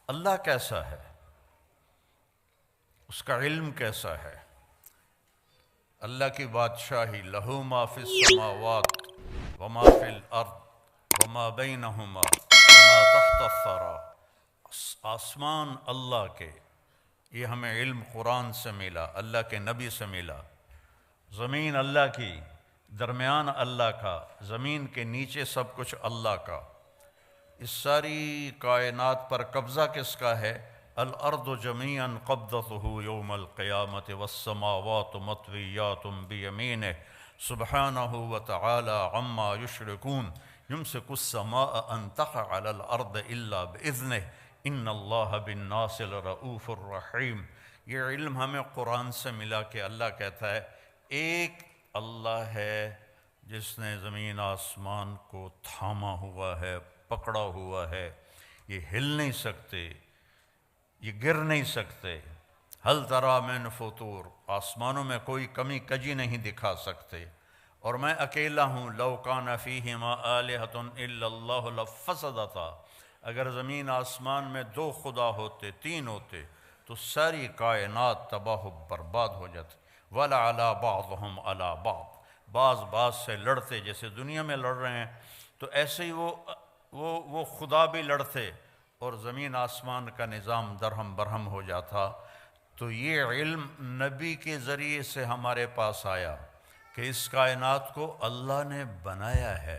اللہ کیسا ہے، اس کا علم کیسا ہے، اللہ کی بادشاہی، لہو ما فی السماوات وما فی الارض وما بینہما وما تحت الثری، آسمان اللہ کے، یہ ہمیں علم قرآن سے ملا، اللہ کے نبی سے ملا، زمین اللہ کی، درمیان اللہ کا، زمین کے نیچے سب کچھ اللہ کا، اس ساری کائنات پر قبضہ کس کا ہے؟ الارض جمیعا قبضتہ یوم القیامت والسماوات مطویات بیمینہ سبحانہ وتعالی عما یشرکون یمسک السماء ان تقع علی الارض الا باذنہ ان اللہ بالناس لرؤوف الرحیم۔ یہ علم ہمیں قرآن سے ملا کہ اللہ کہتا ہے ایک اللہ ہے جس نے زمین آسمان کو تھاما ہوا ہے، پکڑا ہوا ہے، یہ ہل نہیں سکتے، یہ گر نہیں سکتے، ہل تری من فطور، آسمانوں میں کوئی کمی کجی نہیں دکھا سکتے، اور میں اکیلا ہوں، لو کان فیہما آلہۃ الا اللہ لفسدتا، اگر زمین آسمان میں دو خدا ہوتے، تین ہوتے تو ساری کائنات تباہ و برباد ہو جاتی، وَلَعَلَىٰ بَعْضُهُمْ عَلَىٰ بَعْض، بعض سے لڑتے، جیسے دنیا میں لڑ رہے ہیں تو ایسے ہی وہ خدا بھی لڑتے اور زمین آسمان کا نظام درہم برہم ہو جاتا۔ تو یہ علم نبی کے ذریعے سے ہمارے پاس آیا کہ اس کائنات کو اللہ نے بنایا ہے۔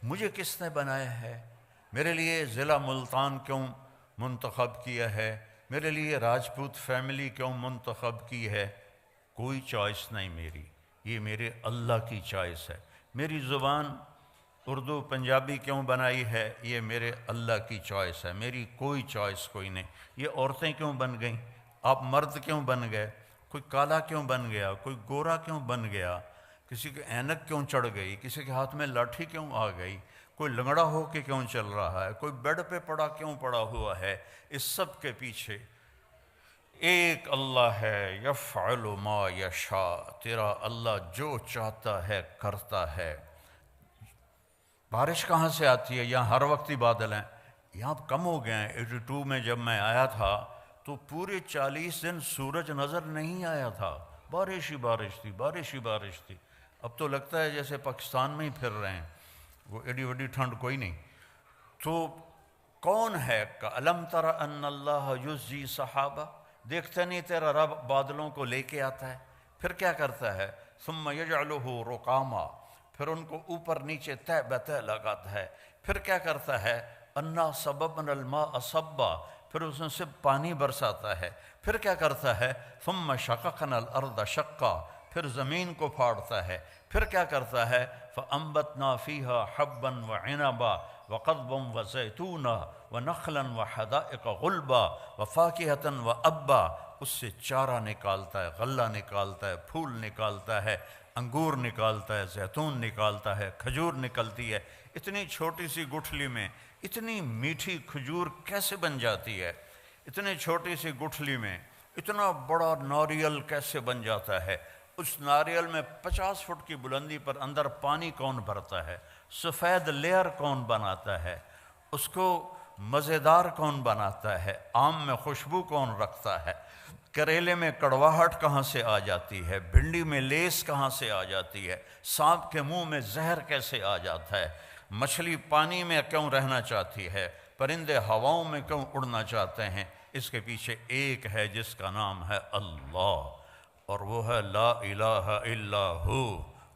مجھے کس نے بنایا ہے؟ میرے لیے ضلع ملتان کیوں منتخب کیا ہے؟ میرے لیے راجپوت فیملی کیوں منتخب کی ہے؟ کوئی چوائس نہیں میری، یہ میرے اللہ کی چوائس ہے۔ میری زبان اردو پنجابی کیوں بنائی ہے؟ یہ میرے اللہ کی چوائس ہے، میری کوئی چوائس کوئی نہیں۔ یہ عورتیں کیوں بن گئیں؟ آپ مرد کیوں بن گئے؟ کوئی کالا کیوں بن گیا؟ کوئی گورا کیوں بن گیا؟ کسی کے اینک کیوں چڑھ گئی؟ کسی کے ہاتھ میں لاٹھی کیوں آ گئی؟ کوئی لنگڑا ہو کے کیوں چل رہا ہے؟ کوئی بیڈ پہ کیوں پڑا ہوا ہے؟ اس سب کے پیچھے ایک اللہ ہے، یفعل ما یشاء، تیرا اللہ جو چاہتا ہے کرتا ہے۔ بارش کہاں سے آتی ہے؟ یہاں ہر وقت ہی بادل ہیں، یہاں کم ہو گئے ہیں۔ 82 میں جب میں آیا تھا تو پورے 40 دن سورج نظر نہیں آیا تھا، بارش ہی بارش تھی، بارش ہی بارش تھی۔ اب تو لگتا ہے جیسے پاکستان میں ہی پھر رہے ہیں، وہ ایڈی وڈی ٹھنڈ کوئی نہیں۔ تو کون ہے؟ أَلَمْ تَرَ أَنَّ اللَّهَ يُزْجِي سَحَابًا، دیکھتے نہیں تیرا رب بادلوں کو لے کے آتا ہے، پھر کیا کرتا ہے؟ ثُمَّ يَجْعَلُهُ رُقَامًا، پھر ان کو اوپر نیچے تہ بتہ لگاتا ہے، پھر کیا کرتا ہے؟ أَنَّا صَبَبْنَا الْمَاءَ صَبًّا، پھر اس میں سے پانی برساتا ہے، پھر کیا کرتا ہے؟ ثُمَّ شَقَقْنَا الْأَرْضَ شَقًّا، پھر زمین کو پھاڑتا ہے، پھر کیا کرتا ہے؟ فَأَنبَتْنَا فِيهَا حَبًّا وَعِنَبًا وَقَضْبًا وَزَيْتُونًا وَنَخْلًا وَحَدَائِقَ غُلْبًا وَفَاكِهَةً وَأَبًّا، اس سے چارہ نکالتا ہے، غلہ نکالتا ہے، پھول نکالتا ہے، انگور نکالتا ہے، زیتون نکالتا ہے، کھجور نکلتی ہے۔ اتنی چھوٹی سی گٹھلی میں اتنی میٹھی کھجور کیسے بن جاتی ہے؟ اتنی چھوٹی سی گٹھلی میں اتنا بڑا ناریل کیسے بن جاتا ہے؟ اس ناریل میں 50 فٹ کی بلندی پر اندر پانی کون بھرتا ہے؟ سفید لیئر کون بناتا ہے؟ اس کو مزیدار کون بناتا ہے؟ آم میں خوشبو کون رکھتا ہے؟ کریلے میں کڑواہٹ کہاں سے آ جاتی ہے؟ بھنڈی میں لیس کہاں سے آ جاتی ہے؟ سانپ کے منہ میں زہر کیسے آ جاتا ہے؟ مچھلی پانی میں کیوں رہنا چاہتی ہے؟ پرندے ہواؤں میں کیوں اڑنا چاہتے ہیں؟ اس کے پیچھے ایک ہے جس کا نام ہے اللہ، اور وہ ہے لا الہ الا ہو،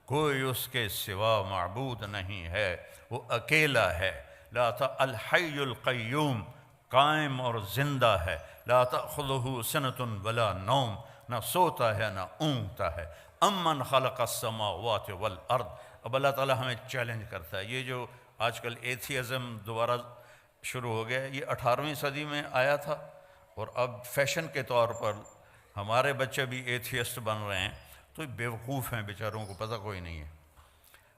کوئی اس کے سوا معبود نہیں ہے، وہ اکیلا ہے۔ لا الحی القیوم، قائم اور زندہ ہے، لا تأخذہ سنۃ ولا نوم، نہ سوتا ہے نہ اونگتا ہے۔ امن خلق السماوات والارض، اب اللہ تعالیٰ ہمیں چیلنج کرتا ہے۔ یہ جو آج کل ایتھیزم دوبارہ شروع ہو گیا، یہ 18ویں صدی میں آیا تھا، اور اب فیشن کے طور پر ہمارے بچے بھی ایتھیسٹ بن رہے ہیں، تو بیوقوف ہیں بیچاروں کو پتہ کوئی نہیں ہے،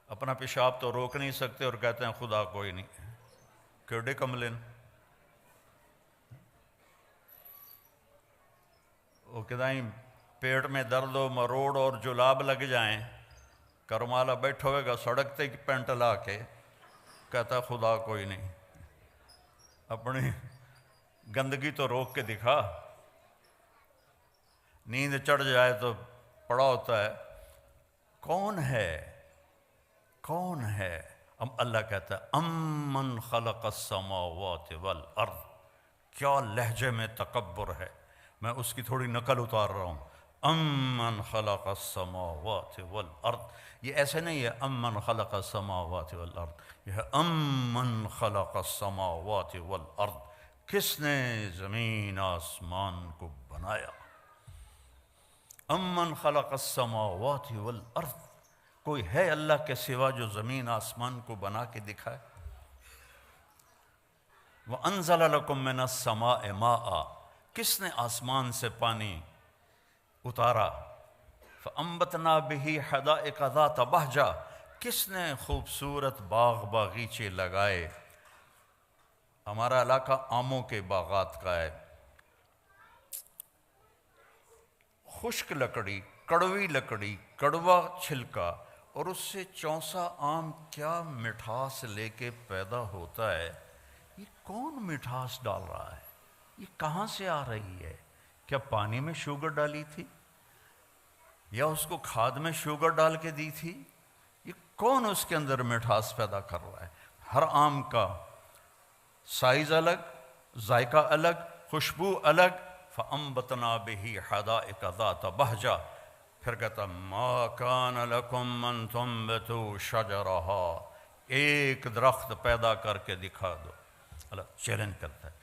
اپنا پیشاب تو روک نہیں سکتے اور کہتے ہیں خدا کوئی نہیں، کیڑے کملن۔ وہ کدائیں پیٹ میں درد و مروڑ اور جلاب لگ جائیں، کرمالا بیٹھا ہوئے گا سڑک تے پینٹ لا کے، کہتا خدا کوئی نہیں، اپنی گندگی تو روک کے دکھا. نیند چڑھ جائے تو پڑا ہوتا ہے کون ہے کون ہے. اب اللہ کہتا ہے امن خلق السماوات والارض. کیا لہجے میں تکبر ہے، میں اس کی تھوڑی نقل اتار رہا ہوں. امن خلق السماوات والارض، یہ ایسے نہیں ہے امن خلق السماوات والارض، یہ ہے امن خلق السماوات والارض. کس نے زمین آسمان کو بنایا. امن خلق السماوات والارض، کوئی ہے اللہ کے سوا جو زمین آسمان کو بنا کے دکھائے. وَأَنزَلَ لَكُم مِّنَ السَّمَاءِ مَاءً، کس نے آسمان سے پانی اتارا. فَأَنبَتْنَا بِهِ حَدَائِقَ ذَاتَ بَهْجَةٍ، کس نے خوبصورت باغ باغیچے لگائے. ہمارا علاقہ آموں کے باغات کا ہے. خشک لکڑی، کڑوی لکڑی، کڑوا چھلکا، اور اس سے چونسا آم کیا مٹھاس لے کے پیدا ہوتا ہے. یہ کون مٹھاس ڈال رہا ہے، یہ کہاں سے آ رہی ہے. کیا پانی میں شوگر ڈالی تھی یا اس کو کھاد میں شوگر ڈال کے دی تھی. یہ کون اس کے اندر مٹھاس پیدا کر رہا ہے. ہر آم کا سائز الگ، ذائقہ الگ، خوشبو الگ. فَأَنبَتْنَا بِهِ حَدَائِقَ ذَاتَ بَهْجَةٍ، پھر کہتا مَا كَانَ لَكُمْ أَن تُنبِتُوا شَجَرَهَا، ایک درخت پیدا کر کے دکھا دو. اللہ چیلنج کرتا ہے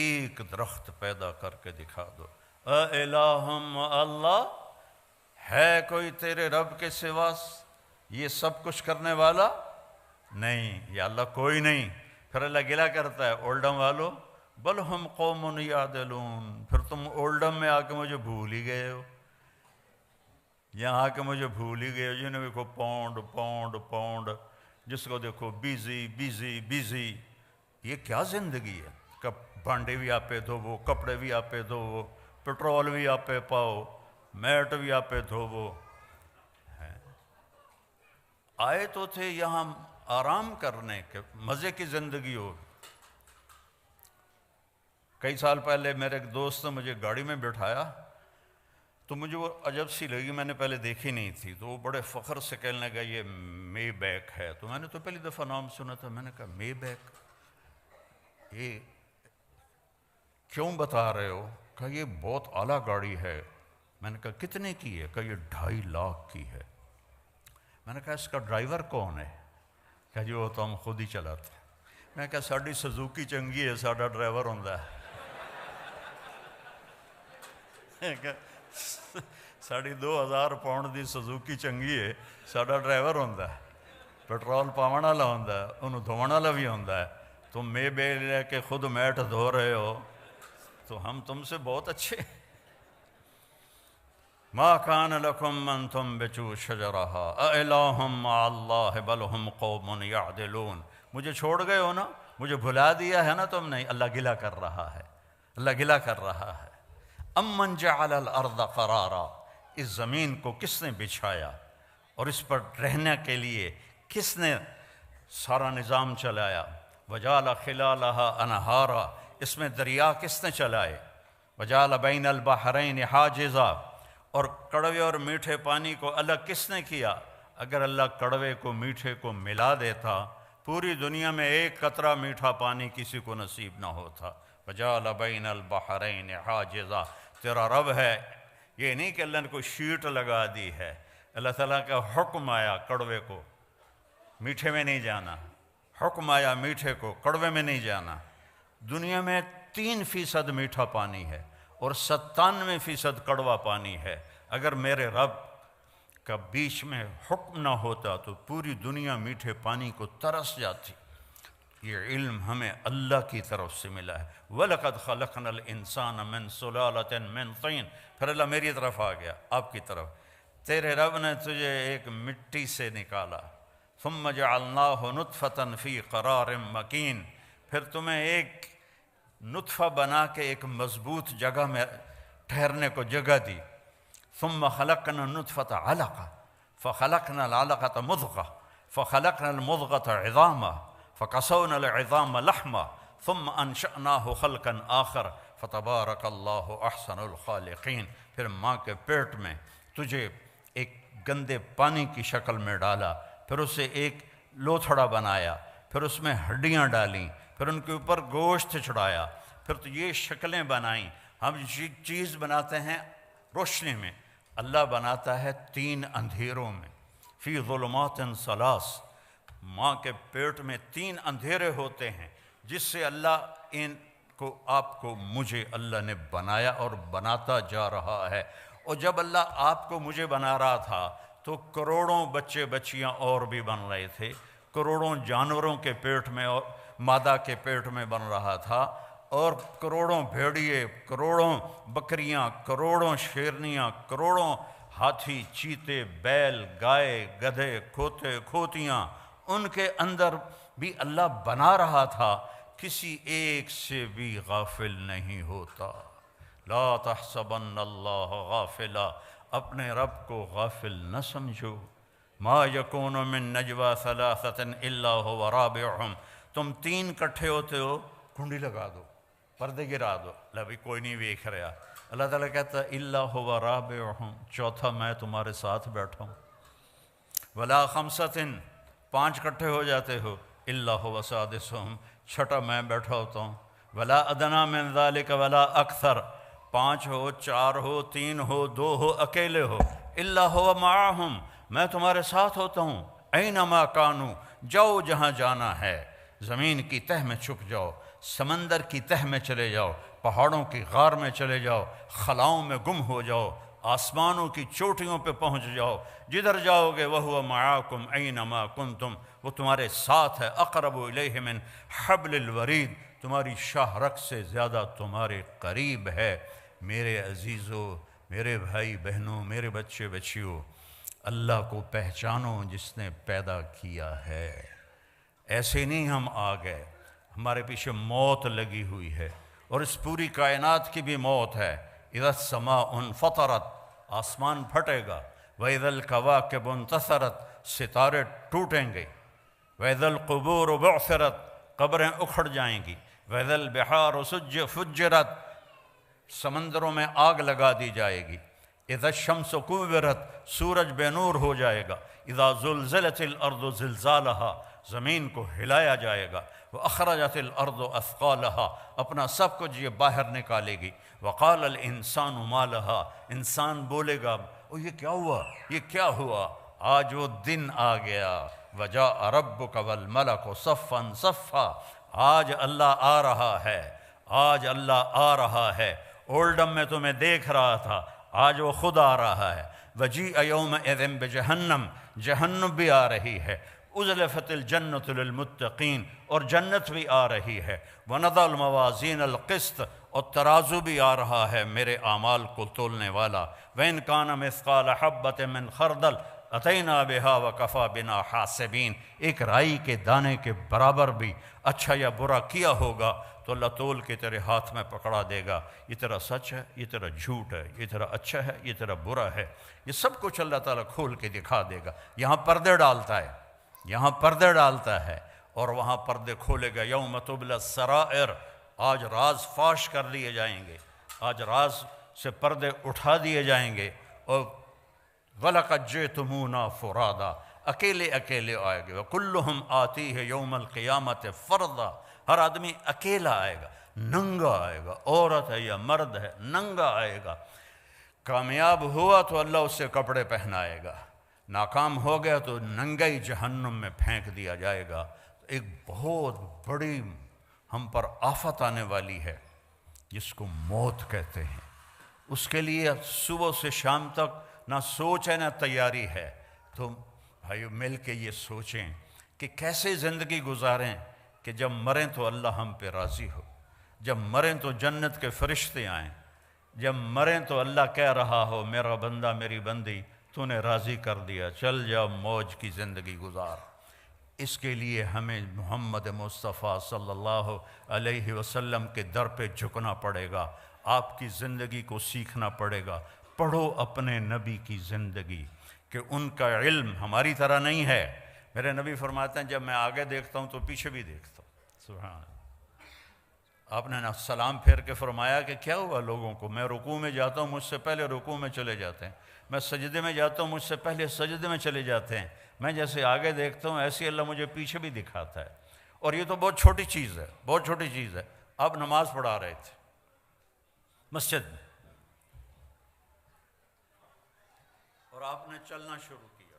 ایک درخت پیدا کر کے دکھا دو. اَإِلَٰهٌ مَّعَ اللَّهِ، ہے کوئی تیرے رب کے سوا یہ سب کچھ کرنے والا. نہیں، یا اللہ کوئی نہیں. پھر اللہ گلہ کرتا ہے اولڈم والو بل ہم قوم یعدلون، پھر تم اولڈم میں آ کے مجھے بھول ہی گئے ہو. یہاں آ کے مجھے بھول ہی گئے ہو. جنہیں دیکھو پاؤنڈ پاؤنڈ پاؤنڈ، جس کو دیکھو بیزی بیزی بیزی. یہ کیا زندگی ہے. بانڈے بھی آپ پہ دھوو، کپڑے بھی آپ پہ دھوو، پٹرول بھی آپ پہ پاؤ، میٹ بھی آپ پہ دھوو. آئے تو تھے یہاں آرام کرنے کے، مزے کی زندگی ہو. کئی سال پہلے میرے ایک دوست نے مجھے گاڑی میں بٹھایا تو مجھے وہ عجب سی لگی، میں نے پہلے دیکھی نہیں تھی. تو وہ بڑے فخر سے کہنے لگا یہ مے بیک ہے. تو میں نے تو پہلی دفعہ نام سنا تھا. میں نے کہا مے بیک، یہ کیوں بتا رہے ہو؟ کہا یہ بہت اعلیٰ گاڑی ہے. میں نے کہا کتنے کی ہے؟ کہا یہ 2.5 لاکھ کی ہے. میں نے کہا اس کا ڈرائیور کون ہے؟ کہا جی وہ تو ہم خود ہی چلاتے ہیں. میں نے کہا ساڑی سزوکی چنگی ہے، ساڑا ڈرائیور ہوندہ ہے. 2000 پاؤنڈ دی سزوکی چنگی ہے، ساڑا ڈرائیور ہوندہ ہے، پیٹرول پاون والا ہوندہ ہے، انہوں دھوਣ والا بھی ہوندہ ہے. تم میں بے لے کے خود میٹ دھو رہے ہو تو ہم تم سے بہت اچھے. ما کان لکم ان تنبتوا شجرها االہ مع اللہ بل ہم قوم یعدلون. مجھے چھوڑ گئے ہو نا، مجھے بھلا دیا ہے نا تم نے. اللہ گلہ کر رہا ہے، اللہ گلہ کر رہا ہے. امن جعل الارض قرارا، اس زمین کو کس نے بچھایا اور اس پر رہنے کے لیے کس نے سارا نظام چلایا. وجعل خلالها انہارا، اس میں دریا کس نے چلائے. وجعل بین البحرین حاجزا، اور کڑوے اور میٹھے پانی کو الگ کس نے کیا. اگر اللہ کڑوے کو میٹھے کو ملا دیتا پوری دنیا میں ایک قطرہ میٹھا پانی کسی کو نصیب نہ ہوتا. وجعل بین البحرین حاجزا، تیرا رب ہے. یہ نہیں کہ اللہ نے کوئی شیٹ لگا دی ہے. اللہ تعالیٰ کا حکم آیا کڑوے کو میٹھے میں نہیں جانا، حکم آیا میٹھے کو کڑوے میں نہیں جانا. دنیا میں 3% میٹھا پانی ہے اور 97% کڑوا پانی ہے. اگر میرے رب کا بیچ میں حکم نہ ہوتا تو پوری دنیا میٹھے پانی کو ترس جاتی. یہ علم ہمیں اللہ کی طرف سے ملا ہے. وَلَقَدْ خَلَقْنَا الْإِنسَانَ مِنْ سُلَالَةٍ مِنْ طِينٍ. پھر اللہ میری طرف آ گیا، آپ کی طرف. تیرے رب نے تجھے ایک مٹی سے نکالا. ثُمَّ جَعَلْنَاهُ نُطْفَةً فِي قَرَارٍ مَكِينٍ، پھر تمہیں ایک نطفہ بنا کے ایک مضبوط جگہ میں ٹھہرنے کو جگہ دی. ثُمَّ خَلَقْنَا النُّطْفَةَ عَلَقَةً فَخَلَقْنَا الْعَلَقَةَ مُضْغَةً فَخَلَقْنَا الْمُضْغَةَ عِظَامًا فَكَسَوْنَا الْعِظَامَ لَحْمًا ثم انشأناہ خلقا آخر فتبارک اللہ احسن الخالقین۔ پھر ماں کے پیٹ میں تجھے ایک گندے پانی کی شکل میں ڈالا، پھر اسے ایک لوتھڑا بنایا، پھر اس میں ہڈیاں ڈالیں، پھر ان کے اوپر گوشت چڑھایا، پھر تو یہ شکلیں بنائیں۔ ہم چیز بناتے ہیں روشنی میں، اللہ بناتا ہے 3 اندھیروں میں، فی ظلمات ثلاث۔ ماں کے پیٹ میں 3 اندھیرے ہوتے ہیں جس سے اللہ ان کو، آپ کو، مجھے اللہ نے بنایا اور بناتا جا رہا ہے۔ اور جب اللہ آپ کو مجھے بنا رہا تھا تو کروڑوں بچے بچیاں اور بھی بن رہے تھے، کروڑوں جانوروں کے پیٹ میں اور مادہ کے پیٹ میں بن رہا تھا، اور کروڑوں بھیڑیے، کروڑوں بکریاں، کروڑوں شیرنیاں، کروڑوں ہاتھی، چیتے، بیل، گائے، گدھے، کھوتے، کھوتیاں، ان کے اندر بھی اللہ بنا رہا تھا، کسی ایک سے بھی غافل نہیں ہوتا۔ لا تحسبن اللہ غافلا، اپنے رب کو غافل نہ سمجھو۔ ما یکون من نجوى ثلاثة الا هو رابعهم، تم 3 کٹھے ہوتے ہو، کنڈی لگا دو، پردے گرا دو، بھی کوئی نہیں دیکھ رہا، اللہ تعالیٰ کہتا ہے الا هو رابعهم، چوتھا میں تمہارے ساتھ بیٹھا ہوں۔ ولا خمسة، 5 کٹھے ہو جاتے ہو، الا هو سادسهم، چھٹا میں بیٹھا ہوتا ہوں۔ ولا ادنی من ذلك ولا اکثر، 5 ہو، 4 ہو، 3 ہو، 2 ہو، اکیلے ہو، الا هو معهم، میں تمہارے ساتھ ہوتا ہوں۔ اینما کانوا، جاؤ جہاں جانا ہے، زمین کی تہ میں چھپ جاؤ، سمندر کی تہ میں چلے جاؤ، پہاڑوں کی غار میں چلے جاؤ، خلاؤں میں گم ہو جاؤ، آسمانوں کی چوٹیوں پہ پہنچ جاؤ، جدھر جاؤ گے وَهُوَ مَعَاكُمْ أَيْنَمَا كُنْتُمْ، وہ تمہارے ساتھ ہے، اقرب الیہ من حبل الورید، تمہاری شاہ رگ سے زیادہ تمہارے قریب ہے۔ میرے عزیزو، میرے بھائی بہنوں، میرے بچے بچیوں، اللہ کو پہچانو جس نے پیدا کیا ہے۔ ایسے نہیں ہم آ گئے، ہمارے پیچھے موت لگی ہوئی ہے، اور اس پوری کائنات کی بھی موت ہے۔ اذا السماء انفطرت، آسمان پھٹے گا، وَإِذَا الْكَوَاكِبُ انتثرت، ستارے ٹوٹیں گے، وَإِذَا الْقُبُورُ بُعْثِرَتْ، قبریں اکھڑ جائیں گی، وَإِذَا الْبِحَارُ فُجِّرَتْ، سمندروں میں آگ لگا دی جائے گی، اذا الشمس کورت، سورج بے نور ہو جائے گا، اذا زلزلت الارض زلزالہا، زمین کو ہلایا جائے گا، واخرجت الارض اثقالہا، اپنا سب کچھ یہ باہر نکالے گی، وقال الانسان ما لہا، انسان بولے گا او یہ کیا ہوا، یہ کیا ہوا، آج وہ دن آ گیا، وجاء ربک والملک صفا صفا، آج اللہ آ رہا ہے، آج اللہ آ رہا ہے۔ اولڈم میں تمہیں دیکھ رہا تھا، آج وہ خود آ رہا ہے۔ وجیء یومئذ بجہنم، جہنم بھی آ رہی ہے۔ ازلفت الجنۃ للمتقین، اور جنت بھی آ رہی ہے۔ ونضع الموازین القسط، اور ترازو بھی آ رہا ہے میرے اعمال کو تولنے والا۔ وإن كان مثقال حبۃ من خردل اتینا بہا وکفی بنا حاسبین، ایک رائی کے دانے کے برابر بھی اچھا یا برا کیا ہوگا تو اللہ تول کے تیرے ہاتھ میں پکڑا دے گا، یہ تیرا سچ ہے، یہ تیرا جھوٹ ہے، یہ تیرا اچھا ہے، یہ تیرا برا ہے، یہ سب کچھ اللہ تعالیٰ کھول کے دکھا دے گا۔ یہاں پردے ڈالتا ہے، یہاں پردے ڈالتا ہے، اور وہاں پردے کھولے گا۔ یوم تبلی السرائر، آج راز فاش کر لیے جائیں گے، آج راز سے پردے اٹھا دیے جائیں گے، اور وَلَقَدْ جِئْتُمُونَا فُرَادًا، اکیلے اکیلے آئے گے۔ وَكُلُّهُمْ آتِيهِ يَوْمَ الْقِيَامَةِ فَرْدًا، ہر آدمی اکیلا آئے گا، ننگا آئے گا، عورت ہے یا مرد ہے، ننگا آئے گا۔ کامیاب ہوا تو اللہ اس سے کپڑے پہنائے گا، ناکام ہو گیا تو ننگئی جہنم میں پھینک دیا جائے گا۔ ایک بہت بڑی ہم پر آفت آنے والی ہے جس کو موت کہتے ہیں، اس کے لیے صبح سے شام تک نہ سوچ ہے نہ تیاری ہے۔ تو بھائیو مل کے یہ سوچیں کہ کیسے زندگی گزاریں کہ جب مریں تو اللہ ہم پہ راضی ہو، جب مریں تو جنت کے فرشتے آئیں، جب مریں تو اللہ کہہ رہا ہو میرا بندہ میری بندی تو نے راضی کر دیا، چل جا موج کی زندگی گزار۔ اس کے لیے ہمیں محمد مصطفیٰ صلی اللہ علیہ وسلم کے در پہ جھکنا پڑے گا، آپ کی زندگی کو سیکھنا پڑے گا۔ پڑھو اپنے نبی کی زندگی، کہ ان کا علم ہماری طرح نہیں ہے۔ میرے نبی فرماتے ہیں جب میں آگے دیکھتا ہوں تو پیچھے بھی دیکھتا ہوں، سبحان اللہ۔ آپ نے سلام پھیر کے فرمایا کہ کیا ہوا لوگوں کو، میں رکوع میں جاتا ہوں مجھ سے پہلے رکوع میں چلے جاتے ہیں، میں سجدے میں جاتا ہوں مجھ سے پہلے سجدے میں چلے جاتے ہیں، میں جیسے آگے دیکھتا ہوں ایسے اللہ مجھے پیچھے بھی دکھاتا ہے۔ اور یہ تو بہت چھوٹی چیز ہے، بہت چھوٹی چیز ہے۔ آپ نماز پڑھا رہے تھے مسجد میں اور آپ نے چلنا شروع کیا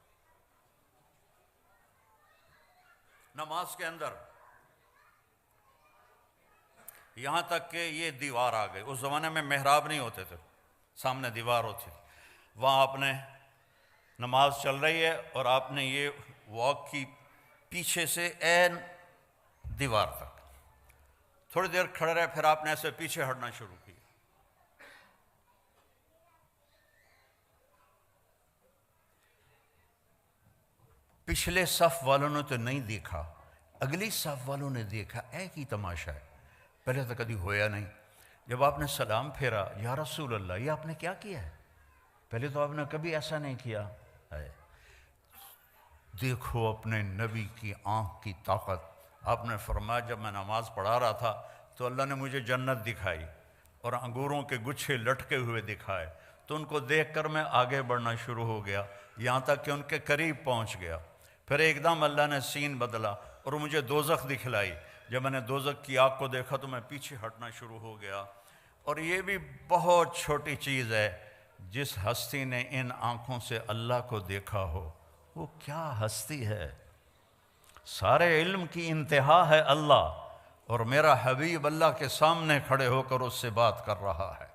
نماز کے اندر، یہاں تک کہ یہ دیوار آ گئی۔ اس زمانے میں محراب نہیں ہوتے تھے، سامنے دیوار ہوتی تھی، وہاں آپ نے نماز چل رہی ہے اور آپ نے یہ واک کی پیچھے سے عین دیوار تک، تھوڑی دیر کھڑے رہے، پھر آپ نے ایسے پیچھے ہٹنا شروع کیا۔ پچھلے صف والوں نے تو نہیں دیکھا، اگلی صف والوں نے دیکھا، ایک ہی تماشا ہے، پہلے تو کبھی ہویا نہیں۔ جب آپ نے سلام پھیرا، یا رسول اللہ یہ آپ نے کیا کیا ہے؟ پہلے تو آپ نے کبھی ایسا نہیں کیا ہے۔ دیکھو اپنے نبی کی آنکھ کی طاقت۔ آپ نے فرمایا جب میں نماز پڑھا رہا تھا تو اللہ نے مجھے جنت دکھائی اور انگوروں کے گچھے لٹکے ہوئے دکھائے، تو ان کو دیکھ کر میں آگے بڑھنا شروع ہو گیا، یہاں تک کہ ان کے قریب پہنچ گیا۔ پھر ایک دم اللہ نے سین بدلا اور مجھے دوزخ دکھلائی۔ جب میں نے دوزخ کی آگ کو دیکھا تو میں پیچھے ہٹنا شروع ہو گیا۔ اور یہ بھی بہت چھوٹی چیز ہے، جس ہستی نے ان آنکھوں سے اللہ کو دیکھا ہو، وہ کیا ہستی ہے۔ سارے علم کی انتہا ہے اللہ، اور میرا حبیب اللہ کے سامنے کھڑے ہو کر اس سے بات کر رہا ہے۔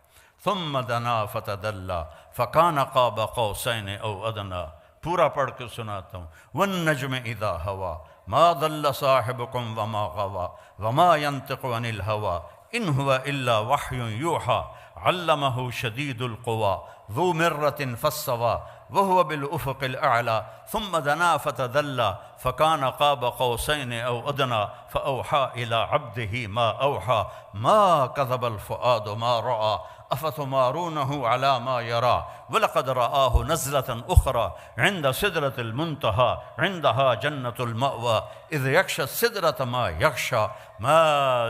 ثم دنا فتدلی فکان قاب قوسین او ادنی، پورا پڑھ کے سناتا ہوں۔ والنجم اذا ہوا ما ضل صاحبکم وما غوا وما ينطق عن الہوا ان هو الا وحی یوحی علمہ شدید القوی ذو مرۃ فاستوی وهو بالافق الاعلی ثم دنا فتدلی فکان قاب قوسین او ادنی فاوحی الی عبده ما اوحی ما کذب الفؤاد ما رأى افتمارونه على ما يرى ولقد رآه نزلة أخرى عند سدرة المنتهى عندها جنة المأوى إذ يغشى السدرة ما يغشى ما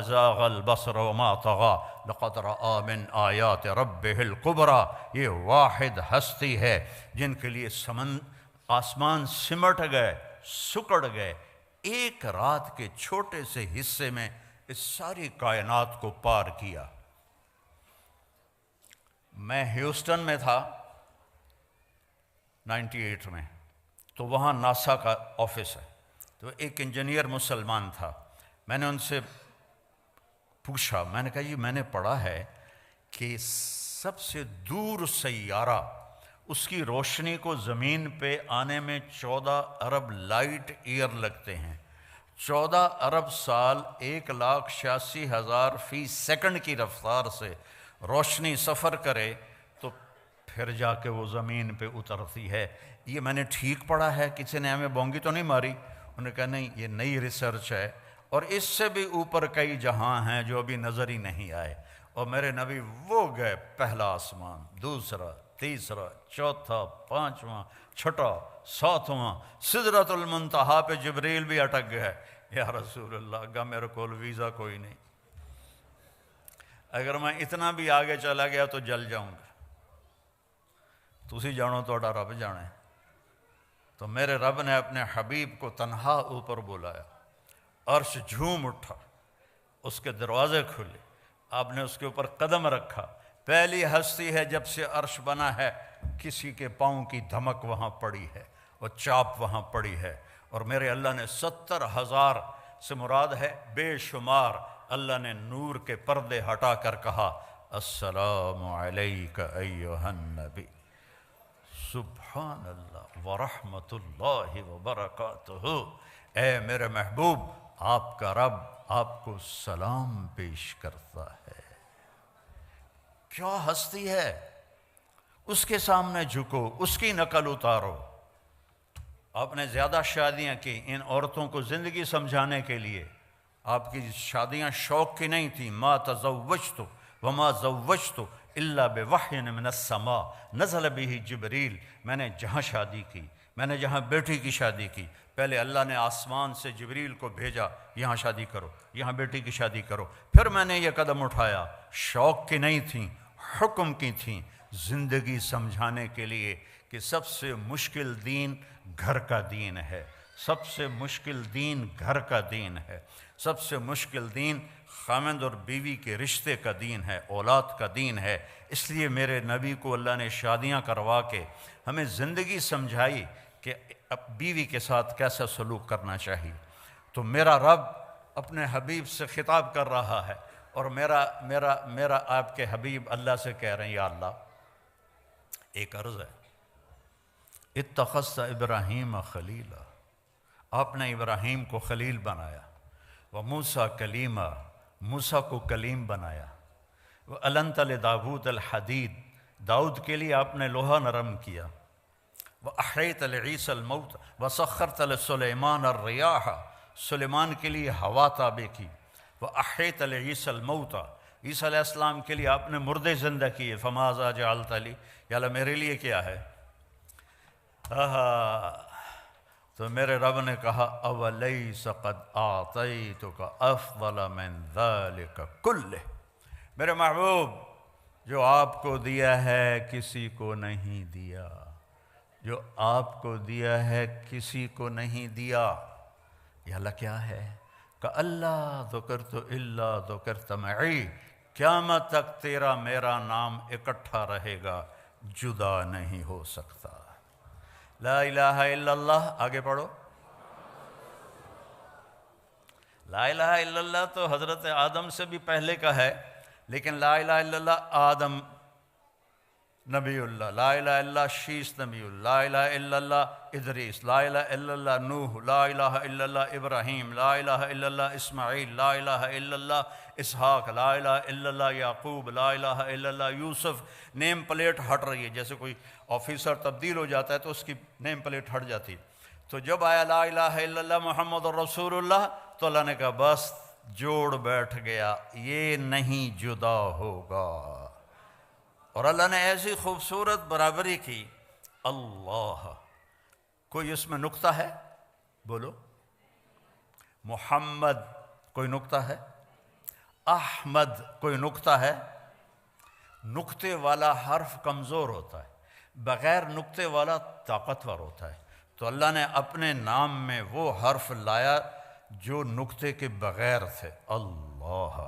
زاغ البصر وما طغى لقد رآ من آیات ربه الكبرى۔ یہ واحد ہستی ہے جن کے لیے آسمان سمٹ گئے، سکڑ گئے، ایک رات کے چھوٹے سے حصے میں اس ساری کائنات کو پار کیا۔ میں ہیوسٹن میں تھا 98 میں، تو وہاں ناسا کا آفس ہے، تو ایک انجینئر مسلمان تھا۔ میں نے ان سے پوچھا، میں نے کہا جی میں نے پڑھا ہے کہ سب سے دور سیارہ، اس کی روشنی کو زمین پہ آنے میں 14 ارب لائٹ ایئر لگتے ہیں، 14 ارب سال 1,86,000 فی سیکنڈ کی رفتار سے روشنی سفر کرے تو پھر جا کے وہ زمین پہ اترتی ہے۔ یہ میں نے ٹھیک پڑھا ہے؟ کسی نے ہمیں بونگی تو نہیں ماری؟ انہوں نے کہا نہیں، یہ نئی ریسرچ ہے، اور اس سے بھی اوپر کئی جہاں ہیں جو ابھی نظر ہی نہیں آئے۔ اور میرے نبی وہ گئے پہلا آسمان، دوسرا، تیسرا، چوتھا، پانچواں، چھٹا، ساتواں، سدرۃ المنتہا پہ جبریل بھی اٹک گئے۔ یا رسول اللہ، اگا میرے کول ویزا کوئی نہیں، اگر میں اتنا بھی آگے چلا گیا تو جل جاؤں گا۔ تسی جانو توڑا رب جانے۔ تو میرے رب نے اپنے حبیب کو تنہا اوپر بلایا، عرش جھوم اٹھا، اس کے دروازے کھلے، آپ نے اس کے اوپر قدم رکھا۔ پہلی ہستی ہے جب سے عرش بنا ہے، کسی کے پاؤں کی دھمک وہاں پڑی ہے اور چاپ وہاں پڑی ہے، اور میرے اللہ نے 70,000 سے مراد ہے بے شمار، اللہ نے نور کے پردے ہٹا کر کہا السلام علیک ایہا النبی، سبحان اللہ ورحمۃ اللہ وبرکاتہ۔ اے میرے محبوب، آپ کا رب آپ کو سلام پیش کرتا ہے۔ کیا ہستی ہے، اس کے سامنے جھکو، اس کی نقل اتارو۔ آپ نے زیادہ شادیاں کی ان عورتوں کو زندگی سمجھانے کے لیے۔ آپ کی شادیاں شوق کی نہیں تھیں۔ ما تزوجت وما زوجت الا بوحی من السماء نزل به جبریل۔ میں نے جہاں شادی کی، میں نے جہاں بیٹی کی شادی کی، پہلے اللہ نے آسمان سے جبریل کو بھیجا، یہاں شادی کرو، یہاں بیٹی کی شادی کرو، پھر میں نے یہ قدم اٹھایا۔ شوق کی نہیں تھیں، حکم کی تھیں، زندگی سمجھانے کے لیے کہ سب سے مشکل دین گھر کا دین ہے، سب سے مشکل دین گھر کا دین ہے، سب سے مشکل دین خاوند اور بیوی کے رشتے کا دین ہے، اولاد کا دین ہے۔ اس لیے میرے نبی کو اللہ نے شادیاں کروا کے ہمیں زندگی سمجھائی کہ بیوی کے ساتھ کیسا سلوک کرنا چاہیے۔ تو میرا رب اپنے حبیب سے خطاب کر رہا ہے، اور میرا آپ کے حبیب اللہ سے کہہ رہے ہیں، یا اللہ ایک عرض ہے، اتخذت ابراہیم خلیلا، آپ نے ابراہیم کو خلیل بنایا، وموسیٰ کلیما، موسیٰ کو کلیم بنایا، وَأَلَنْتَ لِدَاوُودَ الْحَدِيدَ، داؤد کے لیے آپ نے لوہا نرم کیا، وَأَحْيَيْتَ لِعِيسَى الْمَوْتَ وَسَخَّرْتَ لِسُلَيْمَانَ الرِّيَاحَ، سلیمان کے لیے ہوا تابع کی، وَأَحْيَيْتَ لِعِيسَى الْمَوْتَ، عیسیٰ علیہ السلام کے لیے آپ نے مردے زندہ کیے، فَمَاذَا جَعَلْتَ لِي، یا اللہ میرے لیے کیا ہے؟ تو میرے رب نے کہا اَوَلَيْسَ قَدْ أَعْطَيْتُكَ أَفْضَلَ مِنْ ذَلِكَ كُلِّهِ، میرے محبوب جو آپ کو دیا ہے کسی کو نہیں دیا، جو آپ کو دیا ہے کسی کو نہیں دیا۔ یا اللہ کیا ہے؟ کہ ذکرت الا ذکرت معی، قیامت تک تیرا میرا نام اکٹھا رہے گا، جدا نہیں ہو سکتا۔ لا الہ الا اللہ، آگے پڑھو۔ لا الہ الا اللہ تو حضرت آدم سے بھی پہلے کا ہے، لیکن لا الہ الا اللہ آدم نبی اللہ، لا الہ الا اللہ شیس نبی اللہ، لا الہ الا اللہ ادریس، لا الہ الا اللہ نوح، لا الہ الا اللہ ابراہیم، لا الہ الا اللہ اسماعیل، لا الہ الا اللہ اسحاق، لا الہ الا اللہ یعقوب، لا الہ الا اللہ یوسف۔ نیم پلیٹ ہٹ رہی ہے، جیسے کوئی آفیسر تبدیل ہو جاتا ہے تو اس کی نیم پلیٹ ہٹ جاتی ہے۔ تو جب آیا لا الہ الا اللہ محمد الرسول اللہ، تو اللہ نے کہا بس جوڑ بیٹھ گیا، یہ نہیں جدا ہوگا۔ اور اللہ نے ایسی خوبصورت برابری کی، اللہ، کوئی اس میں نقطہ ہے؟ بولو۔ محمد کوئی نقطہ ہے؟ احمد کوئی نقطہ ہے؟ نقطے والا حرف کمزور ہوتا ہے، بغیر نقطے والا طاقتور ہوتا ہے۔ تو اللہ نے اپنے نام میں وہ حرف لایا جو نقطے کے بغیر تھے، اللہ۔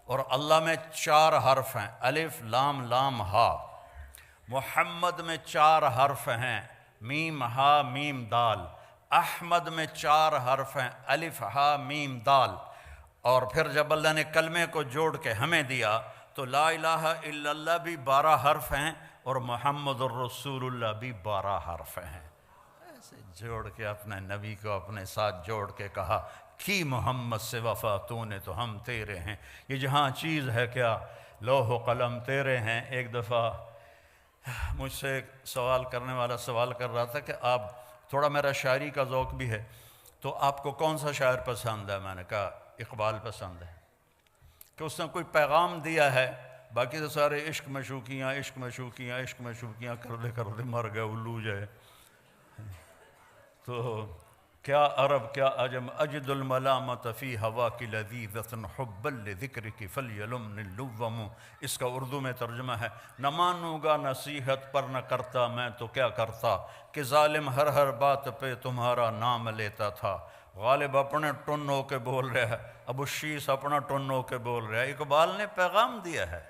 اور اللہ میں 4 حرف ہیں، الف لام لام ہا۔ محمد میں 4 حرف ہیں، میم ہا میم دال۔ احمد میں 4 حرف ہیں، الف ہا میم دال۔ اور پھر جب اللہ نے کلمے کو جوڑ کے ہمیں دیا تو لا الہ الا اللہ بھی 12 حرف ہیں، اور محمد الرسول اللہ بھی 12 حرف ہیں۔ ایسے جوڑ کے اپنے نبی کو اپنے ساتھ جوڑ کے کہا کی محمد سے وفا تو نے تو ہم تیرے ہیں۔ یہ جہاں چیز ہے کیا، لوح و قلم تیرے ہیں۔ ایک دفعہ مجھ سے ایک سوال کرنے والا سوال کر رہا تھا کہ آپ، تھوڑا میرا شاعری کا ذوق بھی ہے، تو آپ کو کون سا شاعر پسند ہے؟ میں نے کہا اقبال پسند ہے، کہ اس نے کوئی پیغام دیا ہے، باقی تو سارے عشق مشوقیاں عشق مشوقیاں عشق مشوقیاں کر دے مر گئے الو جائے۔ تو کیا عرب کیا عجم اجد الملامت فی ہوا کی لذیذۃ حبا لذکرک فلیلمنی اللوم۔ اس کا اردو میں ترجمہ ہے، نہ مانوں گا نصیحت پر نہ کرتا میں تو کیا کرتا، کہ ظالم ہر بات پہ تمہارا نام لیتا تھا۔ غالب اپنے ٹن ہو کے بول رہا ہے، ابو شیس اپنا ٹن ہو کے بول رہا ہے، اقبال نے پیغام دیا ہے۔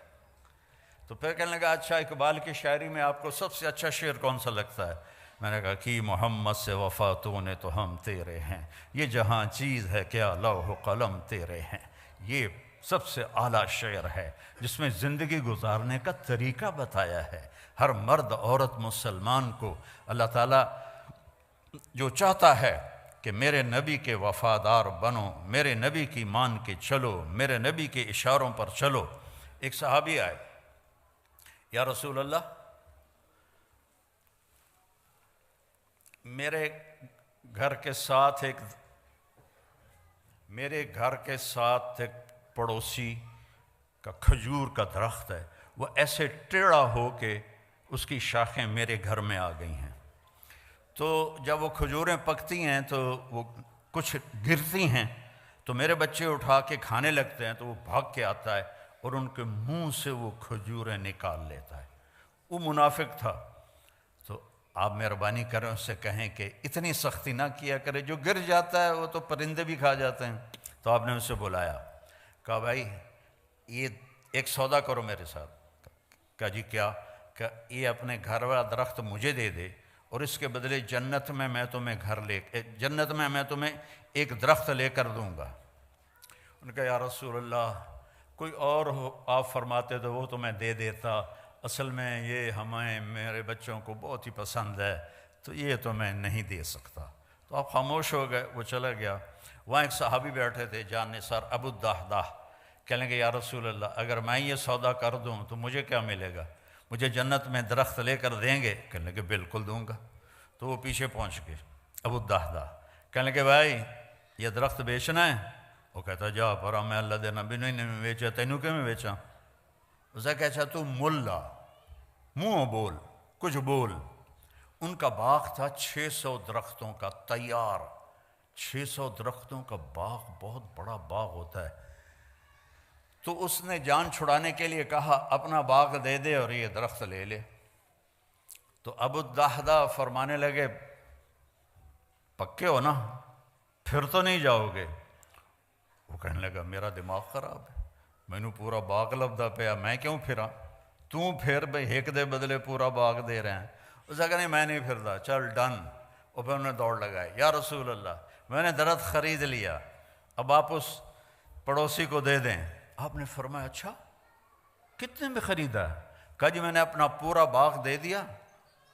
تو پھر کہنے لگا اچھا اقبال کی شاعری میں آپ کو سب سے اچھا شعر کون سا لگتا ہے؟ میں نے کہا کہ محمد سے وفا تو نے تو ہم تیرے ہیں، یہ جہاں چیز ہے کیا لوح و قلم تیرے ہیں۔ یہ سب سے اعلیٰ شعر ہے جس میں زندگی گزارنے کا طریقہ بتایا ہے۔ ہر مرد عورت مسلمان کو اللہ تعالیٰ جو چاہتا ہے کہ میرے نبی کے وفادار بنو، میرے نبی کی مان کے چلو، میرے نبی کے اشاروں پر چلو۔ ایک صحابی آئے، یا رسول اللہ میرے گھر کے ساتھ ایک پڑوسی کا کھجور کا درخت ہے، وہ ایسے ٹیڑھا ہو کے اس کی شاخیں میرے گھر میں آ گئی ہیں۔ تو جب وہ کھجوریں پکتی ہیں تو وہ کچھ گرتی ہیں تو میرے بچے اٹھا کے کھانے لگتے ہیں تو وہ بھاگ کے آتا ہے اور ان کے منہ سے وہ کھجوریں نکال لیتا ہے۔ وہ منافق تھا۔ تو آپ مہربانی کریں اس سے کہیں کہ اتنی سختی نہ کیا کرے، جو گر جاتا ہے وہ تو پرندے بھی کھا جاتے ہیں۔ تو آپ نے اسے بلایا، کہا بھائی یہ ایک سودا کرو میرے ساتھ۔ کہا جی کیا؟ کہ یہ اپنے گھر والا درخت مجھے دے دے اور اس کے بدلے جنت میں میں تمہیں ایک درخت لے کر دوں گا۔ ان نے کہا یا رسول اللہ کوئی اور ہو آپ فرماتے تو وہ تو میں دے دیتا، اصل میں یہ میرے بچوں کو بہت ہی پسند ہے تو یہ تو میں نہیں دے سکتا۔ تو آپ خاموش ہو گئے، وہ چلا گیا۔ وہاں ایک صحابی بیٹھے تھے جان نثار ابو الدحداح، کہنے کہ یا رسول اللہ اگر میں یہ سودا کر دوں تو مجھے کیا ملے گا؟ مجھے جنت میں درخت لے کر دیں گے؟ کہنے کہ بالکل دوں گا۔ تو وہ پیچھے پہنچ گئے ابو الدحداح، کہنے کہ بھائی یہ درخت بیچنا ہے؟ وہ کہتا جا پرا میں اللہ دے نبی نے بیچا، تینوں کیوں میں بیچا؟ اسے کہ اچھا تو ملا منہ بول کچھ بول۔ ان کا باغ تھا 600 درختوں کا تیار۔ 600 درختوں کا باغ بہت بڑا باغ ہوتا ہے۔ تو اس نے جان چھڑانے کے لیے کہا اپنا باغ دے دے اور یہ درخت لے لے۔ تو ابو الدحداح فرمانے لگے پکے ہو نا، پھر تو نہیں جاؤ گے؟ وہ کہنے لگا میرا دماغ خراب ہے، میں نے پورا باغ لبدا پیا، میں کیوں پھرا؟ تو پھر بھائی ایک دے بدلے پورا باغ دے رہے ہیں۔ اس نے کہا نہیں میں نہیں پھرتا، چل ڈن۔ اور پھر انہوں نے دوڑ لگائی، یا رسول اللہ میں نے درخت خرید لیا، اب آپ اس پڑوسی کو دے دیں۔ آپ نے فرمایا اچھا کتنے میں خریدا؟ کہا جی میں نے اپنا پورا باغ دے دیا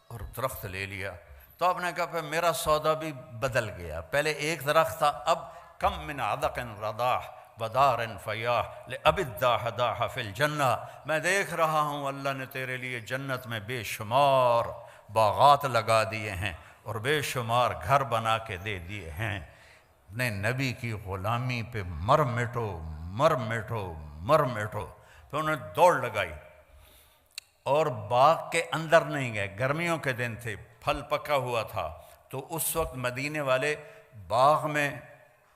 اور درخت لے لیا۔ تو آپ نے کہا پھر میرا سودا بھی بدل گیا، پہلے ایک درخت تھا، اب کم من عدق رضاح ودار فیاح لأبی الدحداح فی الجنہ، میں دیکھ رہا ہوں اللہ نے تیرے لیے جنت میں بے شمار باغات لگا دیے ہیں اور بے شمار گھر بنا کے دے دیے ہیں۔ اپنے نبی کی غلامی پہ مر مٹو مر مٹو مر مٹو۔ پھر انہوں نے دوڑ لگائی اور باغ کے اندر نہیں گئے، گرمیوں کے دن تھے، پھل پکا ہوا تھا، تو اس وقت مدینے والے باغ میں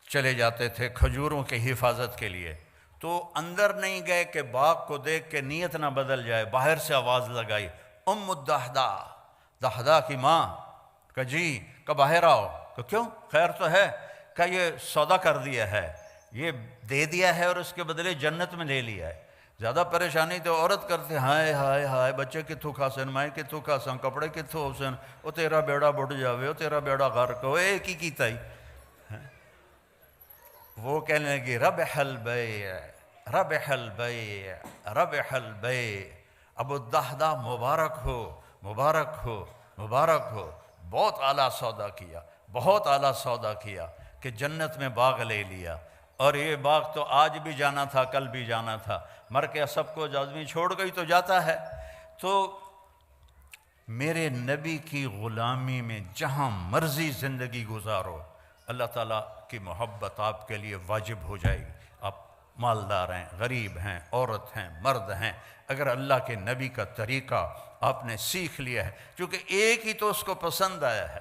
چلے جاتے تھے کھجوروں کی حفاظت کے لیے، تو اندر نہیں گئے کہ باغ کو دیکھ کے نیت نہ بدل جائے، باہر سے آواز لگائی ام الدحداح، دحداح کی ماں، کہ جی کہ باہر آؤ۔ کہ کیوں خیر تو ہے؟ کہ یہ سودا کر دیا ہے، یہ دے دیا ہے اور اس کے بدلے جنت میں لے لیا ہے۔ زیادہ پریشانی تو عورت کرتے ہائے ہائے ہائے بچے کتھوں کھاسن، مائیں کتھوں کھاسن، کپڑے کتھوں ہوسن، او تیرا بیڑا بڑھ جاوے، او تیرا بیڑا غرق ہو، ایک ہی کیتا ہی۔ وہ کہنے لگی ربح البیع ربح البیع ربح البیع۔ ابو الدحداح مبارک ہو مبارک ہو مبارک ہو، بہت اعلیٰ سودا کیا، بہت اعلیٰ سودا کیا کہ جنت میں باغ لے لیا۔ اور یہ باغ تو آج بھی جانا تھا، کل بھی جانا تھا، مر کے سب کو آدمی چھوڑ گئی تو جاتا ہے۔ تو میرے نبی کی غلامی میں جہاں مرضی زندگی گزارو، اللہ تعالیٰ کی محبت آپ کے لیے واجب ہو جائے گی۔ آپ مالدار ہیں، غریب ہیں، عورت ہیں، مرد ہیں، اگر اللہ کے نبی کا طریقہ آپ نے سیکھ لیا ہے، کیونکہ ایک ہی تو اس کو پسند آیا ہے،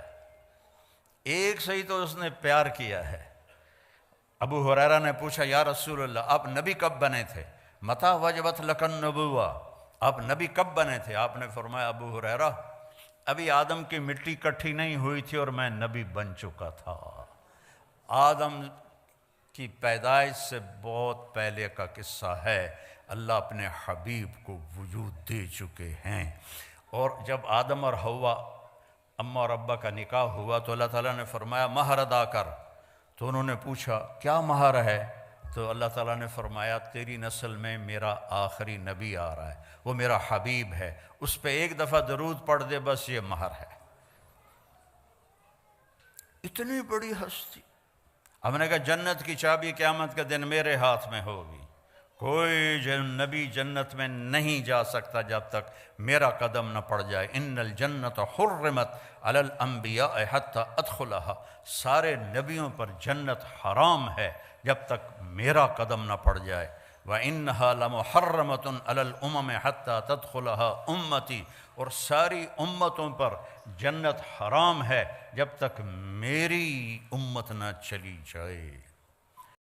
ایک سے ہی تو اس نے پیار کیا ہے۔ ابو ہریرہ نے پوچھا یا رسول اللہ آپ نبی کب بنے تھے؟ متی وجبت لک النبوہ، آپ نبی کب بنے تھے؟ آپ نے فرمایا ابو ہریرہ ابھی آدم کی مٹی کٹھی نہیں ہوئی تھی اور میں نبی بن چکا تھا۔ آدم کی پیدائش سے بہت پہلے کا قصہ ہے، اللہ اپنے حبیب کو وجود دے چکے ہیں۔ اور جب آدم اور حوا اماں اور ابا کا نکاح ہوا تو اللہ تعالیٰ نے فرمایا مہر ادا کر، تو انہوں نے پوچھا کیا مہر ہے؟ تو اللہ تعالیٰ نے فرمایا تیری نسل میں میرا آخری نبی آ رہا ہے، وہ میرا حبیب ہے، اس پہ ایک دفعہ درود پڑھ دے بس یہ مہر ہے۔ اتنی بڑی ہستی۔ ہم نے کہا جنت کی چابی قیامت کے دن میرے ہاتھ میں ہوگی، کوئی نبی جنت میں نہیں جا سکتا جب تک میرا قدم نہ پڑ جائے۔ ان الجنت حرمت علی الانبیاء حتی ادخلہا، سارے نبیوں پر جنت حرام ہے جب تک میرا قدم نہ پڑ جائے۔ وَإِنَّهَا لَمُحَرَّمَةٌ عَلَى الْأُمَمِ حَتَّى تَدْخُلَهَا أُمَّتِي، اور ساری امتوں پر جنت حرام ہے جب تک میری امت نہ چلی جائے۔